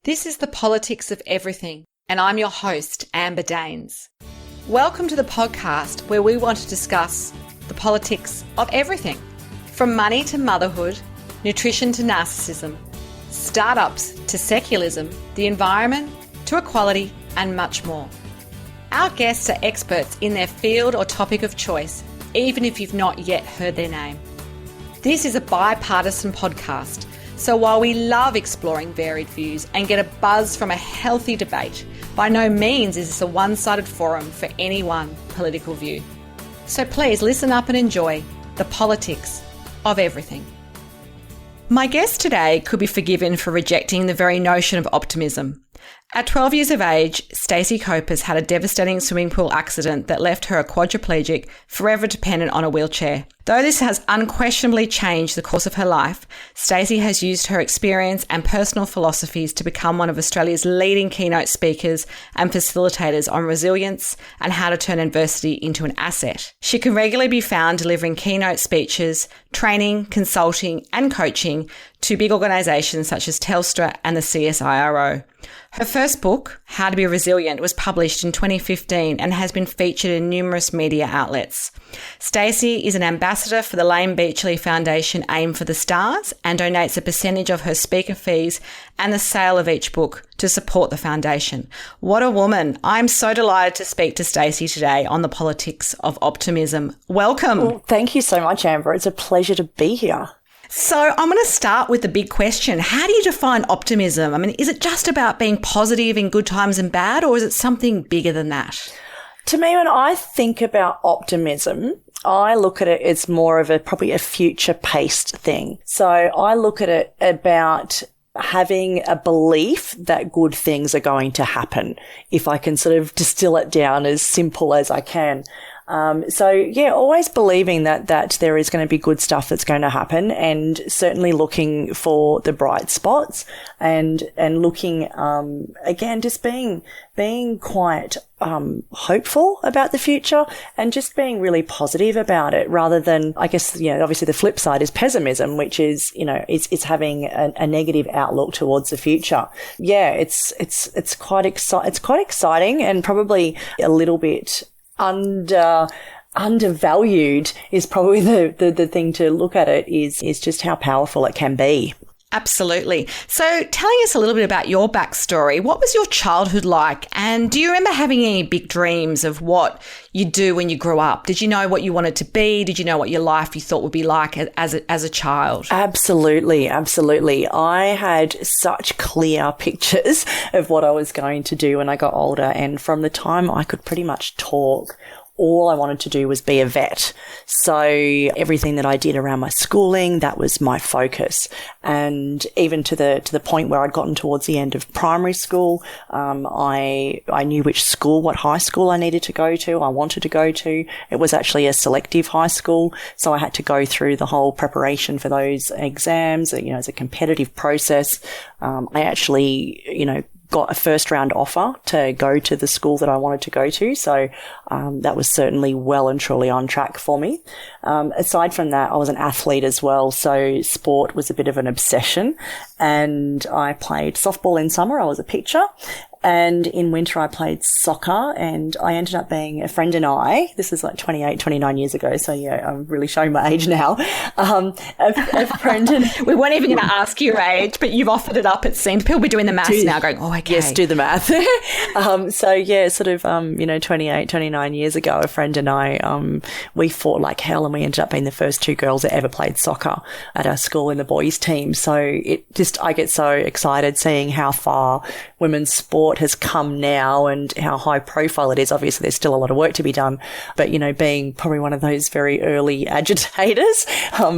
This is the Politics of Everything, and I'm your host, Amber Daines. Welcome to the podcast where we want to discuss the politics of everything, from money to motherhood, nutrition to narcissism, startups to secularism, the environment to equality, and much more. Our guests are experts in their field or topic of choice, even if you've not yet heard their name. This is a bipartisan podcast, so while we love exploring varied views and get a buzz from a healthy debate, by no means is this a one-sided forum for any one political view. So please listen up and enjoy the politics of everything. My guest today could be forgiven for rejecting the very notion of optimism. At 12 years of age, Stacey Copas had a devastating swimming pool accident that left her a quadriplegic, forever dependent on a wheelchair. Though this has unquestionably changed the course of her life, Stacey has used her experience and personal philosophies to become one of Australia's leading keynote speakers and facilitators on resilience and how to turn adversity into an asset. She can regularly be found delivering keynote speeches, training, consulting and coaching to big organisations such as Telstra and the CSIRO. Her first book, How to Be Resilient, was published in 2015 and has been featured in numerous media outlets. Stacey is an ambassador for the Lane Beachley Foundation Aim for the Stars and donates a percentage of her speaker fees and the sale of each book to support the foundation. What a woman. I'm so delighted to speak to Stacey today on the Politics of Optimism. Welcome. Well, thank you so much, Amber. It's a pleasure to be here. So I'm going to start with the big question. How do you define optimism? I mean, is it just about being positive in good times and bad, or is it something bigger than that? To me, when I think about optimism, I look at it as more of probably a future-paced thing. So I look at it about having a belief that good things are going to happen, if I can sort of distill it down as simple as I can. Always believing that there is going to be good stuff that's going to happen, and certainly looking for the bright spots and looking, again, just being quite, hopeful about the future and just being really positive about it, rather than, I guess, obviously the flip side is pessimism, which is, it's having a negative outlook towards the future. Yeah, it's quite exciting and probably a little bit undervalued is probably the thing to look at it is just how powerful it can be. Absolutely. So telling us a little bit about your backstory, what was your childhood like? And do you remember having any big dreams of what you'd do when you grew up? Did you know what you wanted to be? Did you know what your life you thought would be like as a child? Absolutely. I had such clear pictures of what I was going to do when I got older. And from the time I could pretty much talk, all I wanted to do was be a vet. So everything that I did around my schooling, that was my focus. And even to the point where I'd gotten towards the end of primary school, I knew what high school I needed to go to, I wanted to go to. It was actually a selective high school, so I had to go through the whole preparation for those exams. It's a competitive process. I actually, got a first round offer to go to the school that I wanted to go to. So, that was certainly well and truly on track for me. Aside from that, I was an athlete as well. So sport was a bit of an obsession, and I played softball in summer. I was a pitcher. And in winter, I played soccer, and I ended up being a friend and I, this is like 28, 29 years ago. So yeah, I'm really showing my age now. A friend and we weren't even going to ask your age, but you've offered it up. It seems people be doing the maths now going, oh, okay. Yes, do the math. 28, 29 years ago, a friend and I, we fought like hell, and we ended up being the first two girls that ever played soccer at our school in the boys team. So I get so excited seeing how far women's sport has come now and how high profile it is. Obviously, there's still a lot of work to be done, but, being probably one of those very early agitators,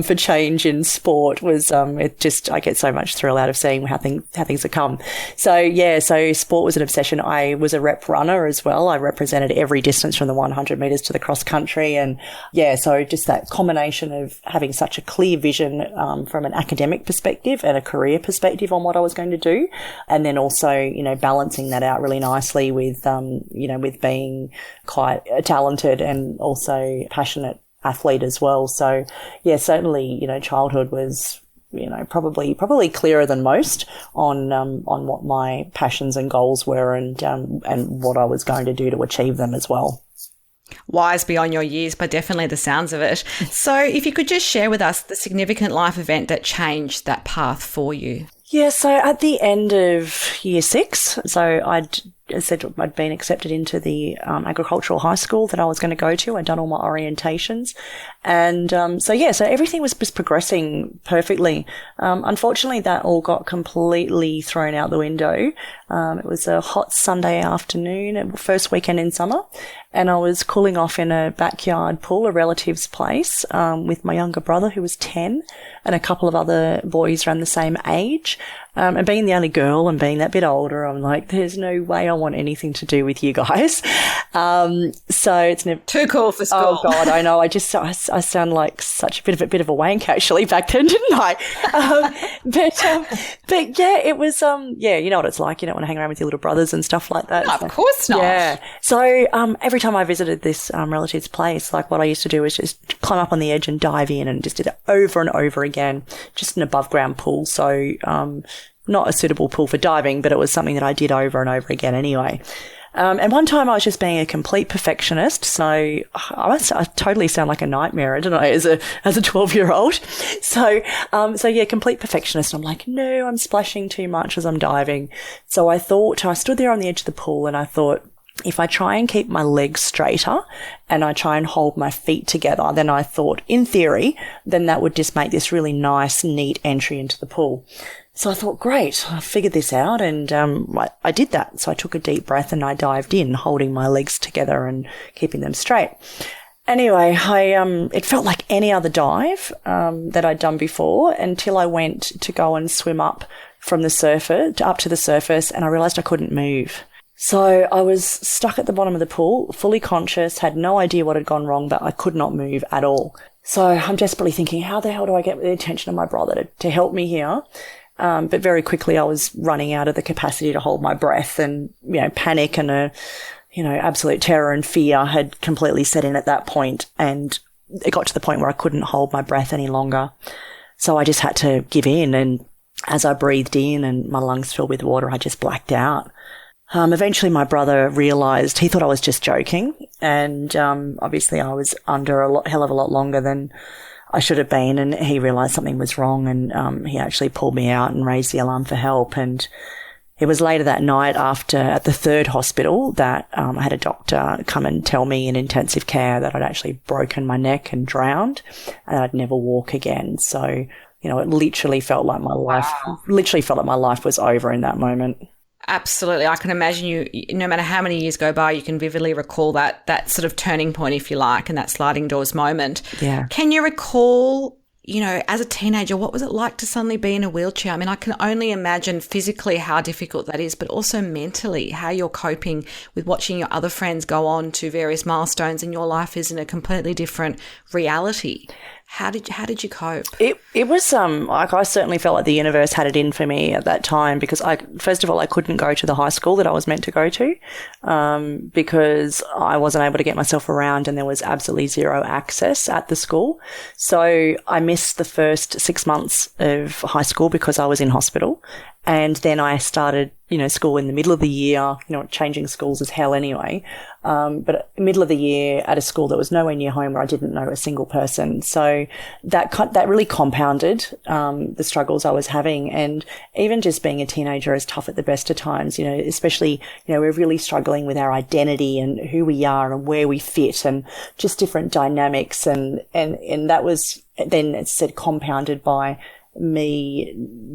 for change in sport was, I get so much thrill out of seeing how things have come. So sport was an obsession. I was a rep runner as well. I represented every distance from the 100 meters to the cross country. And so just that combination of having such a clear vision, from an academic perspective and a career perspective on what I was going to do. And then also, balancing that out really nicely with, with being quite a talented and also passionate athlete as well. So, certainly, childhood was probably clearer than most on what my passions and goals were and what I was going to do to achieve them as well. Wise beyond your years, but definitely the sounds of it. So if you could just share with us the significant life event that changed that path for you. Yeah, so at the end of year 6, so I'd been accepted into the agricultural high school that I was going to go to. I'd done all my orientations. And so everything was just progressing perfectly. Unfortunately, that all got completely thrown out the window. It was a hot Sunday afternoon, first weekend in summer, and I was cooling off in a backyard pool, a relative's place, with my younger brother who was 10 and a couple of other boys around the same age. And being the only girl and being that bit older, I'm like, there's no way I want anything to do with you guys. So it's never too cool for school. Oh God, I know. I sound like such a bit of a wank actually back then, didn't I? But yeah, it was, you know what it's like. You don't want to hang around with your little brothers and stuff like that. No, so, of course not. Yeah. So, every time I visited this, relative's place, like what I used to do was just climb up on the edge and dive in and just did it over and over again, just an above ground pool. So, not a suitable pool for diving, but it was something that I did over and over again anyway. And one time I was just being a complete perfectionist. So I totally sound like a nightmare, don't I, as a 12-year-old. So complete perfectionist. I'm like, no, I'm splashing too much as I'm diving. So I stood there on the edge of the pool and I thought, if I try and keep my legs straighter and I try and hold my feet together, then I thought, in theory, then that would just make this really nice, neat entry into the pool. So I thought, great, I figured this out, and I did that. So I took a deep breath and I dived in, holding my legs together and keeping them straight. Anyway, it felt like any other dive that I'd done before until I went to go and swim up from the surface up to the surface, and I realised I couldn't move. So I was stuck at the bottom of the pool, fully conscious, had no idea what had gone wrong, but I could not move at all. So I'm desperately thinking, how the hell do I get the attention of my brother to help me here? But very quickly I was running out of the capacity to hold my breath, and, panic and absolute terror and fear had completely set in at that point. And it got to the point where I couldn't hold my breath any longer. So I just had to give in. And as I breathed in and my lungs filled with water, I just blacked out. Eventually my brother realised, he thought I was just joking. And, obviously I was under a hell of a lot longer than I should have been, and he realised something was wrong, and he actually pulled me out and raised the alarm for help. And it was later that night at the third hospital that I had a doctor come and tell me in intensive care that I'd actually broken my neck and drowned, and I'd never walk again. So, it literally felt like my life was over in that moment. Absolutely. I can imagine you, no matter how many years go by, you can vividly recall that sort of turning point, if you like, and that sliding doors moment. Yeah. Can you recall, as a teenager, what was it like to suddenly be in a wheelchair? I mean, I can only imagine physically how difficult that is, but also mentally how you're coping with watching your other friends go on to various milestones and your life is in a completely different reality. How did you cope? It was like I certainly felt like the universe had it in for me at that time, because first of all I couldn't go to the high school that I was meant to go to, because I wasn't able to get myself around and there was absolutely zero access at the school. So I missed the first 6 months of high school because I was in hospital. And then I started, school in the middle of the year, changing schools as hell anyway. But middle of the year at a school that was nowhere near home where I didn't know a single person. So that really compounded, the struggles I was having. And even just being a teenager is tough at the best of times, especially, we're really struggling with our identity and who we are and where we fit and just different dynamics. And that was then, it's said, compounded by me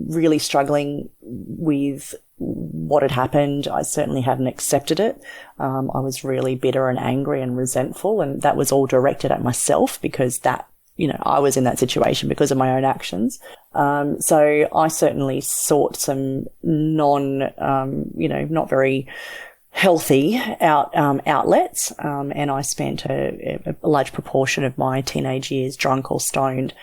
really struggling with what had happened. I certainly hadn't accepted it. I was really bitter and angry and resentful, and that was all directed at myself because I was in that situation because of my own actions. So I certainly sought some not very healthy outlets, and I spent a large proportion of my teenage years drunk or stoned,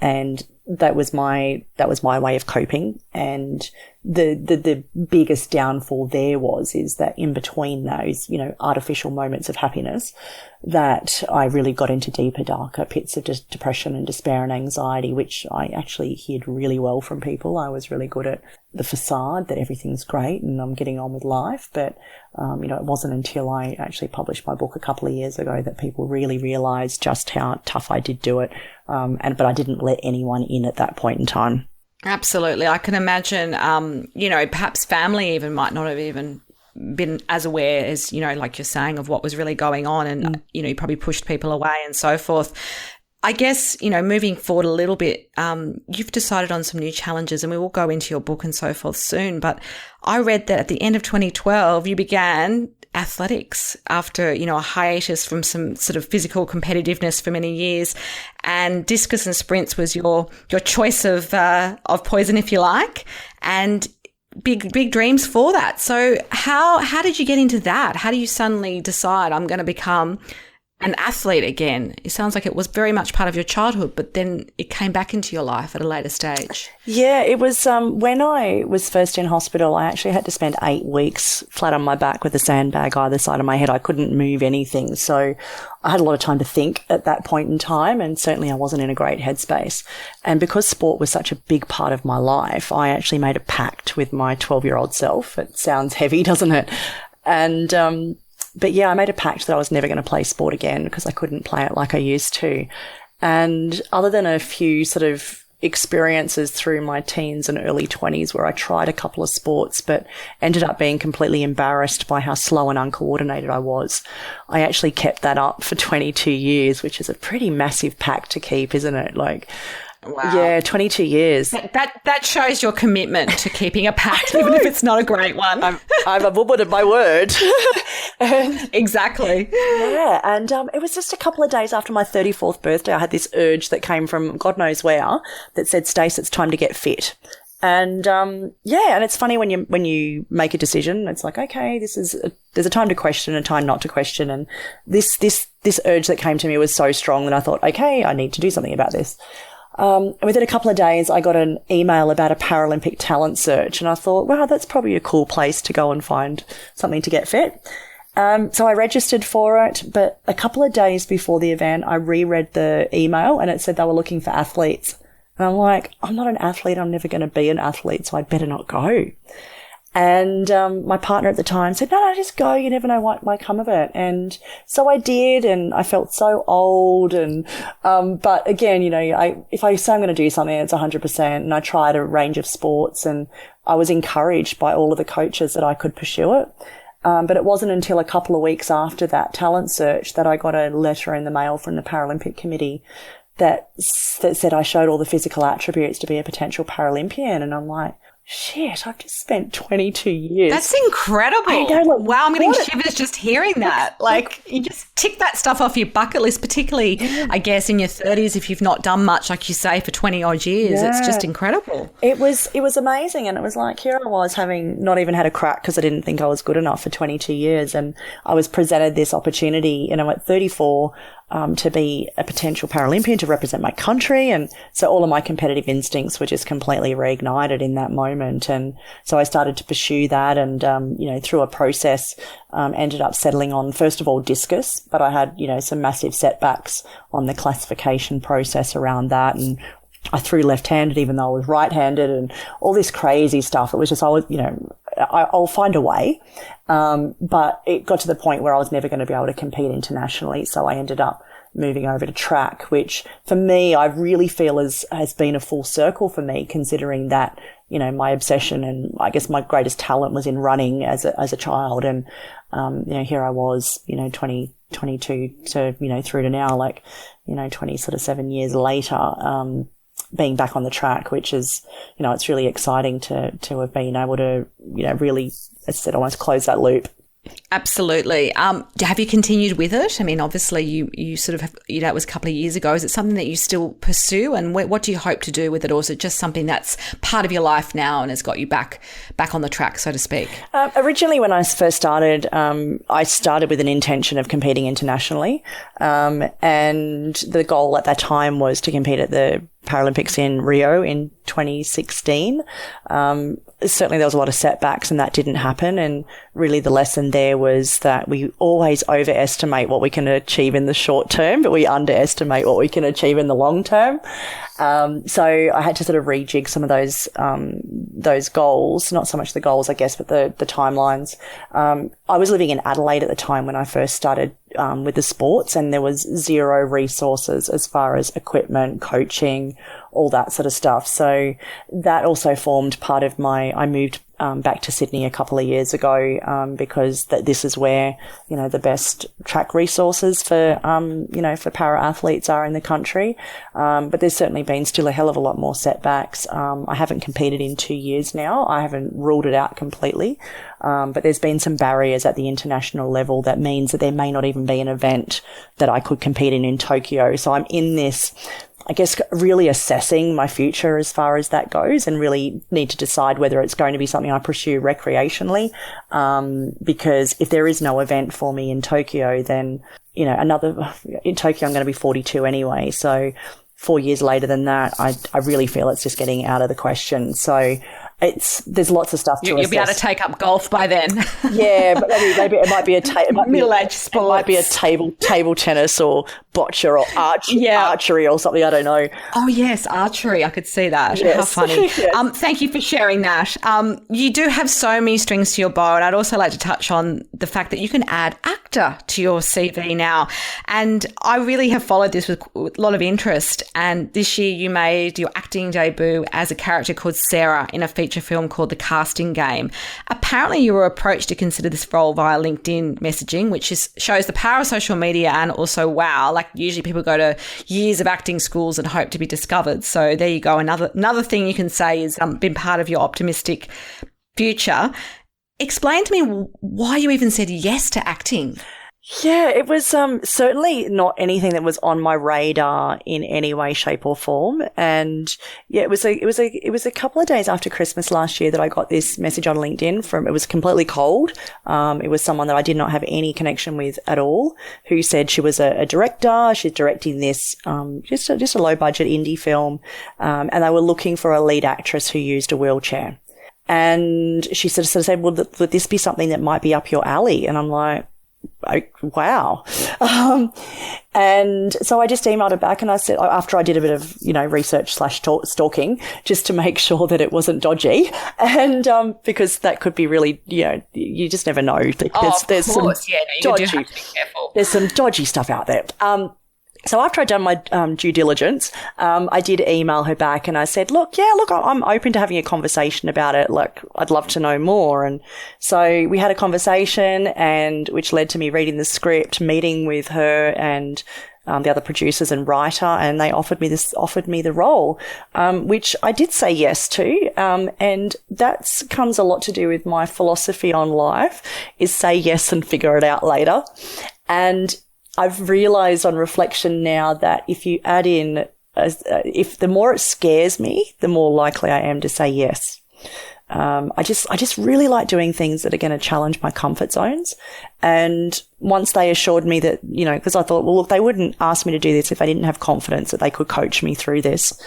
and that was my way of coping. And the biggest downfall there is that in between those, artificial moments of happiness, that I really got into deeper, darker pits of depression and despair and anxiety, which I actually hid really well from people. I was really good at the facade that everything's great and I'm getting on with life. But, it wasn't until I actually published my book a couple of years ago that people really realized just how tough I did do it. But I didn't let anyone in at that point in time. Absolutely. I can imagine, perhaps family even might not have even been as aware as, like you're saying, of what was really going on, and, you probably pushed people away and so forth. I guess, moving forward a little bit, you've decided on some new challenges, and we will go into your book and so forth soon. But I read that at the end of 2012, you began athletics after, a hiatus from some sort of physical competitiveness for many years, and discus and sprints was your choice of poison, if you like, and big dreams for that. So how did you get into that? How do you suddenly decide I'm going to become an athlete again? It sounds like it was very much part of your childhood, but then it came back into your life at a later stage. Yeah, it was when I was first in hospital, I actually had to spend 8 weeks flat on my back with a sandbag either side of my head. I couldn't move anything. So I had a lot of time to think at that point in time, and certainly I wasn't in a great headspace. And because sport was such a big part of my life, I actually made a pact with my 12-year-old self. It sounds heavy, doesn't it? And but yeah, I made a pact that I was never going to play sport again because I couldn't play it like I used to. And other than a few sort of experiences through my teens and early 20s where I tried a couple of sports but ended up being completely embarrassed by how slow and uncoordinated I was, I actually kept that up for 22 years, which is a pretty massive pact to keep, isn't it? Like, wow. Yeah, 22 years. That shows your commitment to keeping a pact, even if it's not a great one. I'm a woman of my word. Exactly. Yeah, and it was just a couple of days after my 34th birthday, I had this urge that came from God knows where that said, Stace, it's time to get fit. And and it's funny when you make a decision, it's like, okay, there's a time to question and a time not to question. And this urge that came to me was so strong that I thought, okay, I need to do something about this. And within a couple of days, I got an email about a Paralympic talent search, and I thought, wow, that's probably a cool place to go and find something to get fit. So I registered for it, but a couple of days before the event, I reread the email and it said they were looking for athletes. And I'm like, I'm not an athlete. I'm never going to be an athlete, so I'd better not go. And my partner at the time said, no, just go. You never know what might come of it. And so I did, and I felt so old. And but again, if I say I'm going to do something, it's 100%. And I tried a range of sports, and I was encouraged by all of the coaches that I could pursue it. But it wasn't until a couple of weeks after that talent search that I got a letter in the mail from the Paralympic Committee that said I showed all the physical attributes to be a potential Paralympian. And I'm like, shit, I've just spent 22 years. That's incredible. I know, like, wow, I'm getting shivers just hearing that. Like, you just tick that stuff off your bucket list, particularly, I guess, in your 30s, if you've not done much, like you say, for 20 odd years. Yeah. It's just incredible. It was amazing. And it was like, here I was having not even had a crack because I didn't think I was good enough for 22 years. And I was presented this opportunity, at 34, to be a potential Paralympian, to represent my country. And so all of my competitive instincts were just completely reignited in that moment. And so I started to pursue that, and, through a process, ended up settling on, first of all, discus, but I had, some massive setbacks on the classification process around that. And I threw left-handed even though I was right-handed, and all this crazy stuff. It was just, I'll find a way. But it got to the point where I was never going to be able to compete internationally. So I ended up moving over to track, which for me, I really feel has been a full circle for me, considering that, my obsession and I guess my greatest talent was in running as a child. And, here I was, 22 to, through to now, 7 years later, being back on the track, which is, it's really exciting to have been able to, really, as I said, almost close that loop. Absolutely. Have you continued with it? I mean, obviously you sort of have, it was a couple of years ago. Is it something that you still pursue, and what do you hope to do with it? Or is it just something that's part of your life now and has got you back on the track, so to speak? Originally, when I first started, I started with an intention of competing internationally. And the goal at that time was to compete at the Paralympics in Rio in 2016. Certainly there was a lot of setbacks and that didn't happen. And really the lesson there was that we always overestimate what we can achieve in the short term, but we underestimate what we can achieve in the long term. So I had to sort of rejig some of those goals, not so much the goals, I guess, but the timelines. I was living in Adelaide at the time when I first started with the sports, and there was zero resources as far as equipment, coaching, all that sort of stuff. So that also formed part of I moved back to Sydney a couple of years ago because this is where, the best track resources for para athletes are in the country. But there's certainly been still a hell of a lot more setbacks. I haven't competed in 2 years now. I haven't ruled it out completely. But there's been some barriers at the international level that means that there may not even be an event that I could compete in Tokyo. So I'm in this, I guess, really assessing my future as far as that goes, and really need to decide whether it's going to be something I pursue recreationally. Because if there is no event for me in Tokyo, then, in Tokyo, I'm going to be 42 anyway. So 4 years later than that, I really feel it's just getting out of the question. So there's lots of stuff to assess. You'll be able to take up golf by then. Yeah, but maybe it might be middle-aged sport. It might be a table tennis or bocce or archery or something. I don't know. Oh yes, archery. I could see that. Yes. How funny. Yes. Thank you for sharing that. You do have so many strings to your bow, and I'd also like to touch on the fact that you can add actor to your CV now. And I really have followed this with a lot of interest. And this year you made your acting debut as a character called Sarah in a feature film called The Casting Game. Apparently you were approached to consider this role via LinkedIn messaging, which shows the power of social media, and also, wow, like usually people go to years of acting schools and hope to be discovered. So there you go. Another thing you can say is been part of your optimistic future. Explain to me why you even said yes to acting. Yeah, it was certainly not anything that was on my radar in any way, shape, or form. And yeah, it was a couple of days after Christmas last year that I got this message on LinkedIn it was completely cold. It was someone that I did not have any connection with at all, who said she was a director. She's directing this just a low budget indie film, and they were looking for a lead actress who used a wheelchair. And she sort of said, "Well, would this be something that might be up your alley?" And I'm like, wow. And so I just emailed her back, and I said, after I did a bit of, research / stalking, just to make sure that it wasn't dodgy. And, because that could be really, you just never know. There's of course. You do have to be careful. There's some dodgy stuff out there. So after I'd done my due diligence, I did email her back, and I said, look, I'm open to having a conversation about it. Like, I'd love to know more. And so we had a conversation, and which led to me reading the script, meeting with her and the other producers and writer, and they offered me the role, which I did say yes to. And that comes a lot to do with my philosophy on life, is say yes and figure it out later. And I've realized on reflection now that if you add in, if the more it scares me, the more likely I am to say yes. I just really like doing things that are going to challenge my comfort zones. And once they assured me that, because I thought, well, look, they wouldn't ask me to do this if they didn't have confidence that they could coach me through this.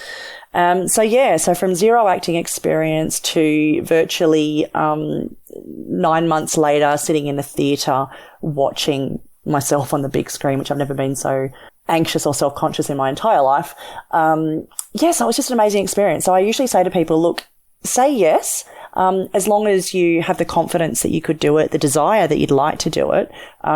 So from zero acting experience to virtually 9 months later, sitting in a theatre watching myself on the big screen, which I've never been so anxious or self-conscious in my entire life. Yes, it was just an amazing experience. So I usually say to people, look, say yes, as long as you have the confidence that you could do it, the desire that you'd like to do it,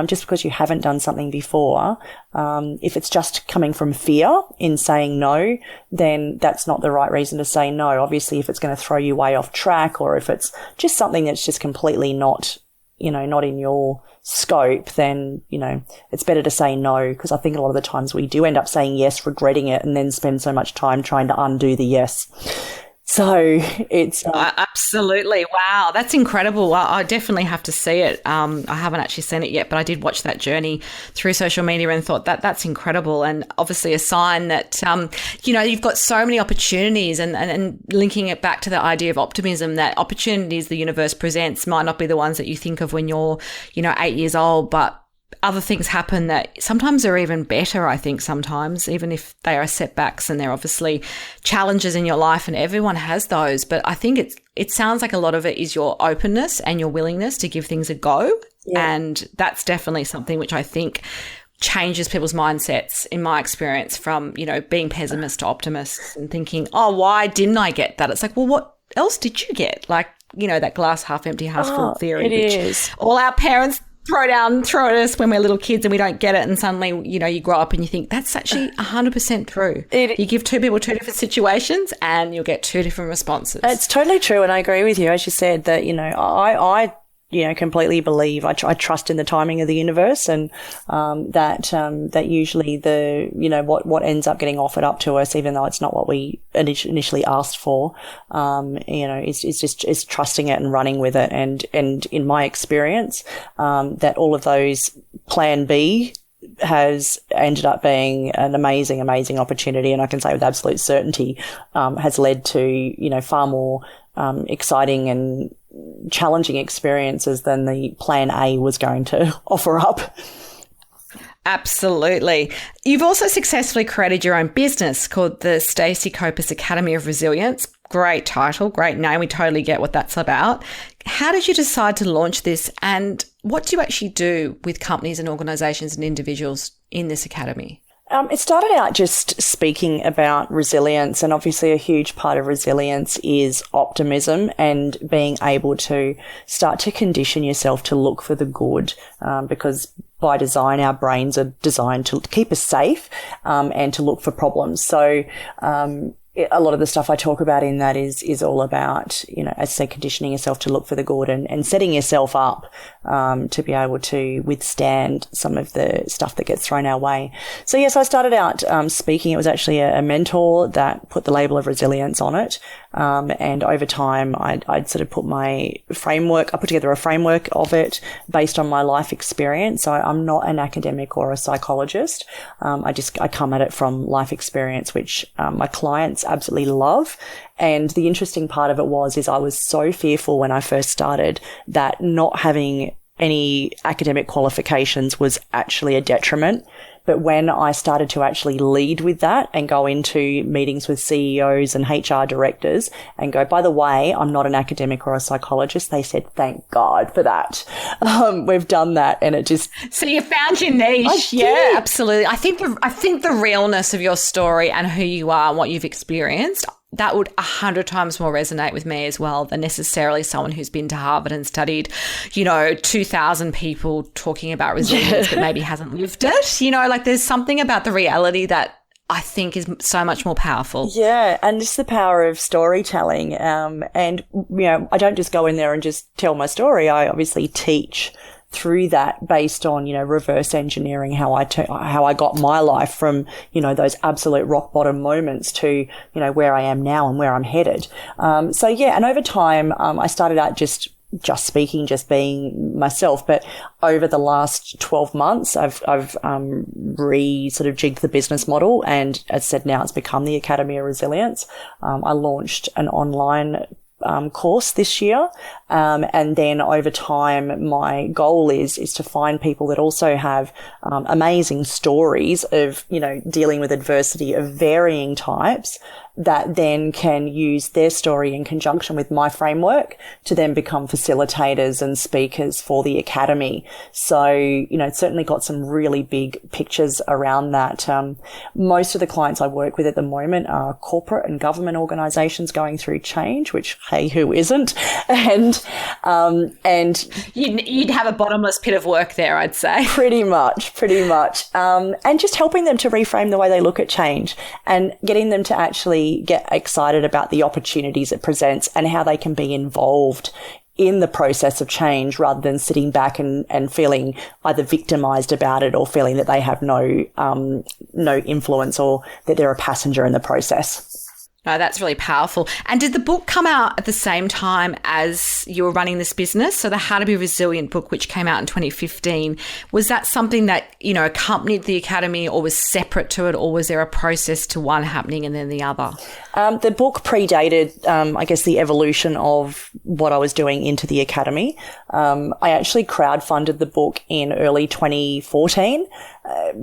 just because you haven't done something before. If it's just coming from fear in saying no, then that's not the right reason to say no. Obviously, if it's going to throw you way off track, or if it's just something that's just completely not in your scope, then, it's better to say no, because I think a lot of the times we do end up saying yes, regretting it, and then spend so much time trying to undo the yes. So it's absolutely. Wow, that's incredible. I definitely have to see it. I haven't actually seen it yet, but I did watch that journey through social media and thought that's incredible, and obviously a sign that you've got so many opportunities, and linking it back to the idea of optimism, that opportunities the universe presents might not be the ones that you think of when you're 8 years old, but other things happen that sometimes are even better, I think, sometimes, even if they are setbacks, and they're obviously challenges in your life, and everyone has those. But I think it sounds like a lot of it is your openness and your willingness to give things a go. Yeah. And that's definitely something which I think changes people's mindsets, in my experience, from, being pessimist to optimist and thinking, oh, why didn't I get that? It's like, well, what else did you get? Like, that glass half empty, half full theory. It is. All our parents throw at us when we're little kids and we don't get it, and suddenly, you grow up and you think that's actually 100% true. You give two people two different situations and you'll get two different responses. It's totally true, and I agree with you, as you said, that, I completely believe, I trust in the timing of the universe, and that usually what ends up getting offered up to us, even though it's not what we initially asked for, is trusting it and running with it. And in my experience, that all of those plan B has ended up being an amazing, amazing opportunity. And I can say with absolute certainty, has led to, far more exciting and challenging experiences than the plan A was going to offer up. Absolutely. You've also successfully created your own business called the Stacey Copas Academy of Resilience. Great title, great name. We totally get what that's about. How did you decide to launch this, and what do you actually do with companies and organisations and individuals in this academy? It started out just speaking about resilience, and obviously a huge part of resilience is optimism and being able to start to condition yourself to look for the good, because by design our brains are designed to keep us safe and to look for problems. So a lot of the stuff I talk about in that is all about, as I say, conditioning yourself to look for the good and setting yourself up to be able to withstand some of the stuff that gets thrown our way. So yes, I started out speaking. It was actually a mentor that put the label of resilience on it. And over time, I'd sort of put my framework, I put together a framework of it based on my life experience. So I'm not an academic or a psychologist. I come at it from life experience, which my clients absolutely love. And the interesting part of it is I was so fearful when I first started that not having any academic qualifications was actually a detriment. But when I started to actually lead with that and go into meetings with CEOs and HR directors and go, by the way, I'm not an academic or a psychologist, they said, thank God for that. We've done that, and it just... So you found your niche. Yeah, absolutely. I think the realness of your story and who you are and what you've experienced, that would 100 times more resonate with me as well than necessarily someone who's been to Harvard and studied, 2,000 people talking about resilience but maybe hasn't lived it. There's something about the reality that I think is so much more powerful. Yeah, and it's the power of storytelling. And, I don't just go in there and just tell my story. I obviously teach through that based on, reverse engineering how I got my life from, those absolute rock bottom moments to, where I am now and where I'm headed. And over time, I started out just speaking, just being myself. But over the last 12 months, I've sort of jigged the business model. And as I said, now it's become the Academy of Resilience. I launched an online course this year. And then over time, my goal is to find people that also have amazing stories of, dealing with adversity of varying types, that then can use their story in conjunction with my framework to then become facilitators and speakers for the academy. So, it's certainly got some really big pictures around that. Most of the clients I work with at the moment are corporate and government organizations going through change, which, hey, who isn't? And you'd have a bottomless pit of work there, I'd say. Pretty much. And just helping them to reframe the way they look at change and getting them to actually get excited about the opportunities it presents and how they can be involved in the process of change rather than sitting back and feeling either victimized about it or feeling that they have no influence or that they're a passenger in the process. No, that's really powerful. And did the book come out at the same time as you were running this business? So the How to Be Resilient book, which came out in 2015, was that something that, accompanied the Academy or was separate to it, or was there a process to one happening and then the other? The book predated, the evolution of what I was doing into the Academy. I actually crowdfunded the book in early 2014,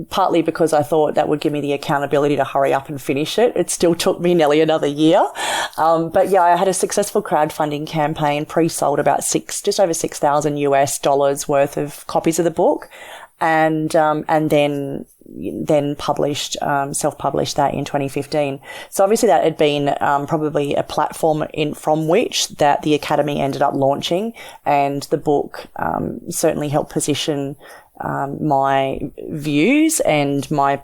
partly because I thought that would give me the accountability to hurry up and finish it. It still took me nearly another year. I had a successful crowdfunding campaign, pre-sold about just over $6,000 worth of copies of the book, and then published, self-published that in 2015. So obviously that had been probably a platform from which that the Academy ended up launching, and the book certainly helped position my views and my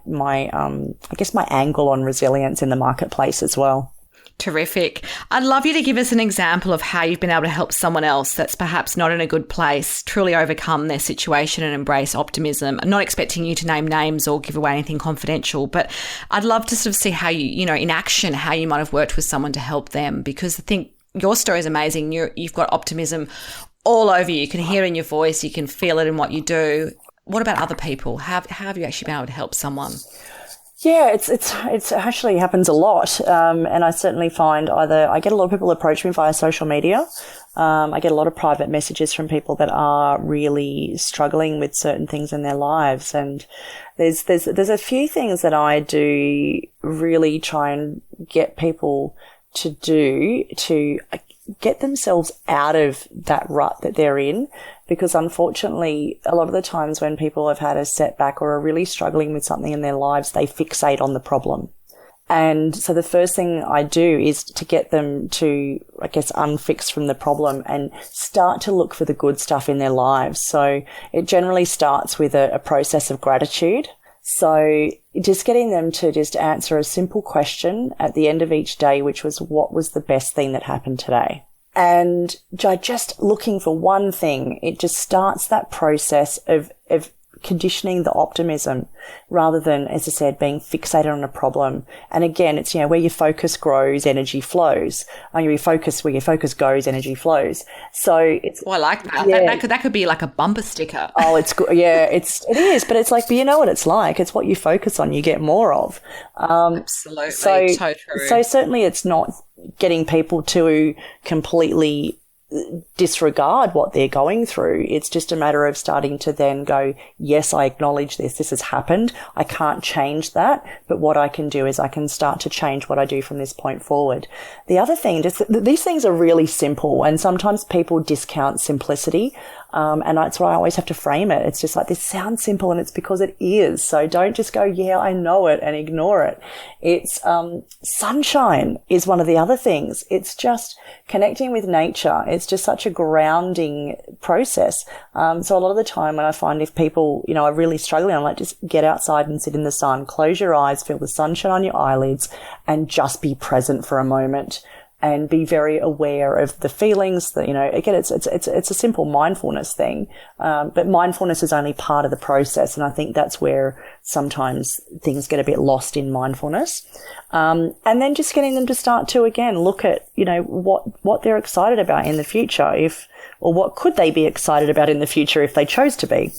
angle on resilience in the marketplace as well. Terrific. I'd love you to give us an example of how you've been able to help someone else that's perhaps not in a good place truly overcome their situation and embrace optimism. I'm not expecting you to name names or give away anything confidential, but I'd love to sort of see how you in action, how you might have worked with someone to help them, because I think your story is amazing. You've got optimism all over you. You can hear it in your voice. You can feel it in what you do. What about other people? How have you actually been able to help someone? Yeah, it's actually happens a lot. And I certainly find I get a lot of people approach me via social media. I get a lot of private messages from people that are really struggling with certain things in their lives. And there's a few things that I do really try and get people to do to get themselves out of that rut that they're in, because unfortunately a lot of the times when people have had a setback or are really struggling with something in their lives, they fixate on the problem. And so the first thing I do is to get them to, unfix from the problem and start to look for the good stuff in their lives. So it generally starts with a process of gratitude. So just getting them to just answer a simple question at the end of each day, which was, what was the best thing that happened today? And just looking for one thing, it just starts that process of conditioning the optimism rather than, as I said, being fixated on a problem. And again, it's, where your focus grows, energy flows. Where your focus goes, energy flows. So it's... Oh, I like that. Yeah. That could be like a bumper sticker. Oh, it's good. Yeah, it is. But it's like, but you know what it's like. It's what you focus on, you get more of. Absolutely. So true. So certainly it's not getting people to completely disregard what they're going through. It's just a matter of starting to then go, yes, I acknowledge this has happened. I can't change that, but what I can do is I can start to change what I do from this point forward. The other thing, these things are really simple, and sometimes people discount simplicity. And that's why I always have to frame it. It's just like, this sounds simple, and it's because it is. So don't just go, yeah, I know it, and ignore it. It's, sunshine is one of the other things. It's just connecting with nature. It's just such a grounding process. So a lot of the time when I find if people, are really struggling, I'm like, just get outside and sit in the sun, close your eyes, feel the sunshine on your eyelids, and just be present for a moment. And be very aware of the feelings that, again, it's a simple mindfulness thing. But mindfulness is only part of the process. And I think that's where sometimes things get a bit lost in mindfulness. And then just getting them to start to, again, look at, what they're excited about in the future, or what could they be excited about in the future if they chose to be.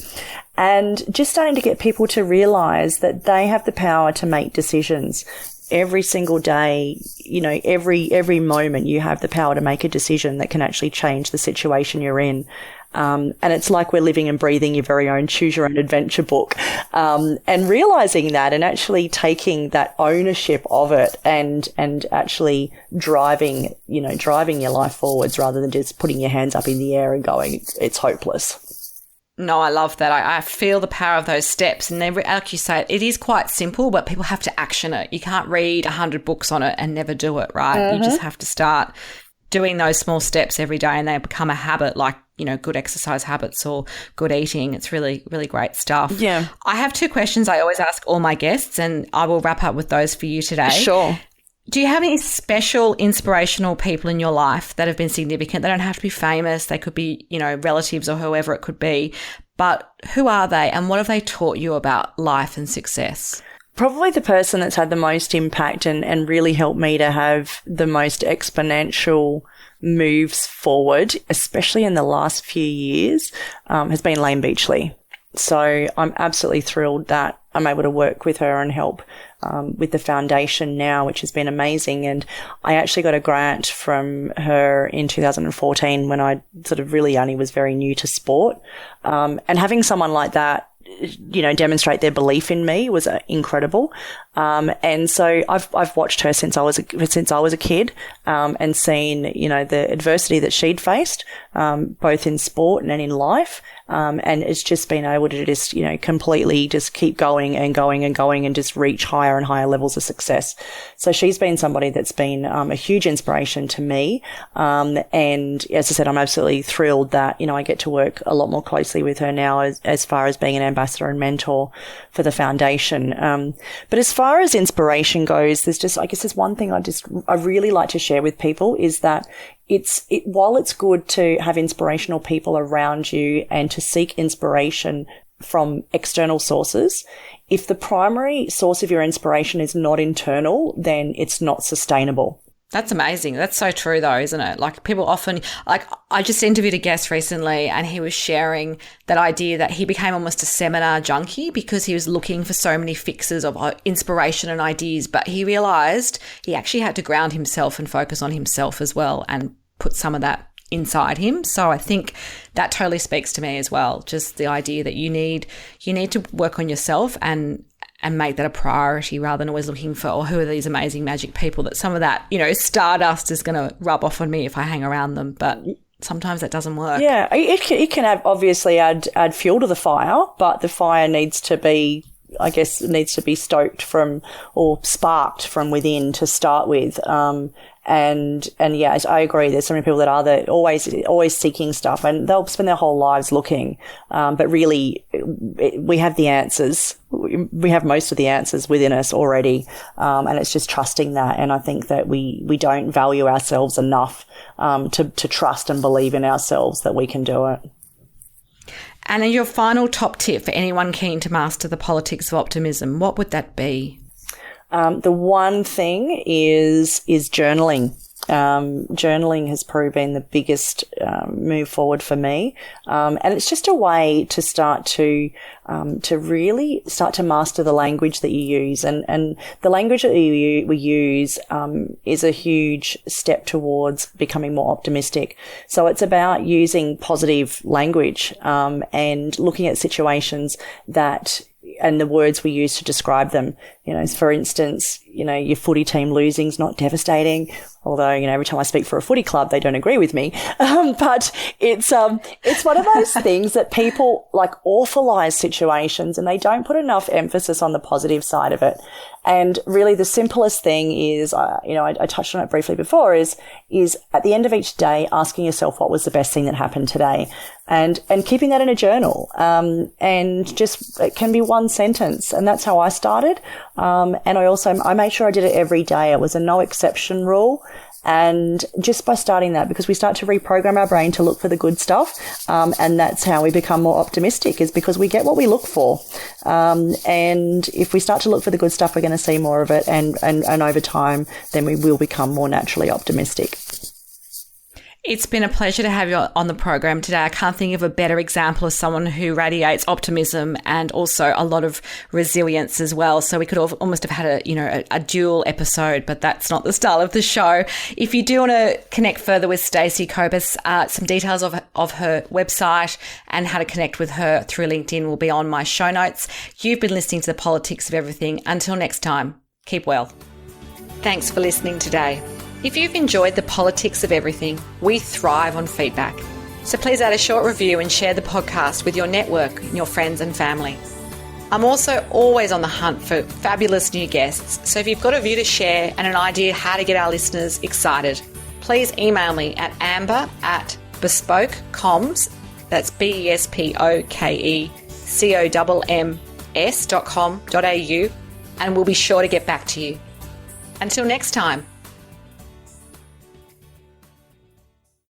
And just starting to get people to realize that they have the power to make decisions. Every single day, every moment you have the power to make a decision that can actually change the situation you're in. And it's like we're living and breathing your very own choose your own adventure book. And realizing that and actually taking that ownership of it and actually driving your life forwards rather than just putting your hands up in the air and going, it's hopeless. No, I love that. I feel the power of those steps. And then, like you say, it is quite simple, but people have to action it. You can't read 100 books on it and never do it, right? Mm-hmm. You just have to start doing those small steps every day, and they become a habit, like, good exercise habits or good eating. It's really, really great stuff. Yeah. I have 2 questions I always ask all my guests, and I will wrap up with those for you today. Sure. Do you have any special inspirational people in your life that have been significant? They don't have to be famous. They could be, relatives or whoever it could be. But who are they, and what have they taught you about life and success? Probably the person that's had the most impact and really helped me to have the most exponential moves forward, especially in the last few years, has been Lane Beachley. So I'm absolutely thrilled that I'm able to work with her and help with the foundation now, which has been amazing. And I actually got a grant from her in 2014 when I sort of really only was very new to sport. And having someone like that, demonstrate their belief in me was incredible. And so I've watched her since I was a kid, and seen, the adversity that she'd faced, both in sport and in life. And it's just been able to just, completely just keep going and going and going and just reach higher and higher levels of success. So she's been somebody that's been a huge inspiration to me. And as I said, I'm absolutely thrilled that, I get to work a lot more closely with her now as far as being an ambassador and mentor for the foundation. But as far as inspiration goes, there's one thing I really like to share with people is that while it's good to have inspirational people around you and to seek inspiration from external sources, if the primary source of your inspiration is not internal, then it's not sustainable. That's amazing. That's so true though, isn't it? Like people often, I just interviewed a guest recently and he was sharing that idea that he became almost a seminar junkie because he was looking for so many fixes of inspiration and ideas, but he realized he actually had to ground himself and focus on himself as well and put some of that inside him. So I think that totally speaks to me as well. Just the idea that you need to work on yourself and make that a priority rather than always looking for, who are these amazing magic people that some of that, stardust is going to rub off on me if I hang around them. But sometimes that doesn't work. Yeah, it can obviously add fuel to the fire, but the fire needs to be stoked from or sparked from within to start with. And yeah, I agree. There's so many people that are always seeking stuff, and they'll spend their whole lives looking. But really, we have the answers. We have most of the answers within us already, and it's just trusting that. And I think that we don't value ourselves enough to trust and believe in ourselves that we can do it. And in your final top tip for anyone keen to master the politics of optimism, what would that be? The one thing is journaling. Journaling has proven the biggest move forward for me, and it's just a way to start to really start to master the language that you use, and the language that we use is a huge step towards becoming more optimistic. So it's about using positive language and looking at situations and the words we use to describe them. For instance, your footy team losing's not devastating, although, every time I speak for a footy club, they don't agree with me. But it's one of those things that people awfulize situations and they don't put enough emphasis on the positive side of it. And really the simplest thing is, I touched on it briefly before, is at the end of each day, asking yourself what was the best thing that happened today and keeping that in a journal. And just, it can be one sentence. And that's how I started. And I made sure I did it every day. It was a no exception rule. And just by starting that, because we start to reprogram our brain to look for the good stuff, and that's how we become more optimistic, is because we get what we look for. And if we start to look for the good stuff, we're going to see more of it, and over time, then we will become more naturally optimistic. It's been a pleasure to have you on the program today. I can't think of a better example of someone who radiates optimism and also a lot of resilience as well. So we could almost have had a dual episode, but that's not the style of the show. If you do want to connect further with Stacey Copas, some details of her website and how to connect with her through LinkedIn will be on my show notes. You've been listening to the Politics of Everything. Until next time, keep well. Thanks for listening today. If you've enjoyed the Politics of Everything, we thrive on feedback. So please add a short review and share the podcast with your network, your friends and family. I'm also always on the hunt for fabulous new guests. So if you've got a view to share and an idea how to get our listeners excited, please email me at amber@bespokecoms, that's BESPOKECOMMS.com.au, and we'll be sure to get back to you. Until next time.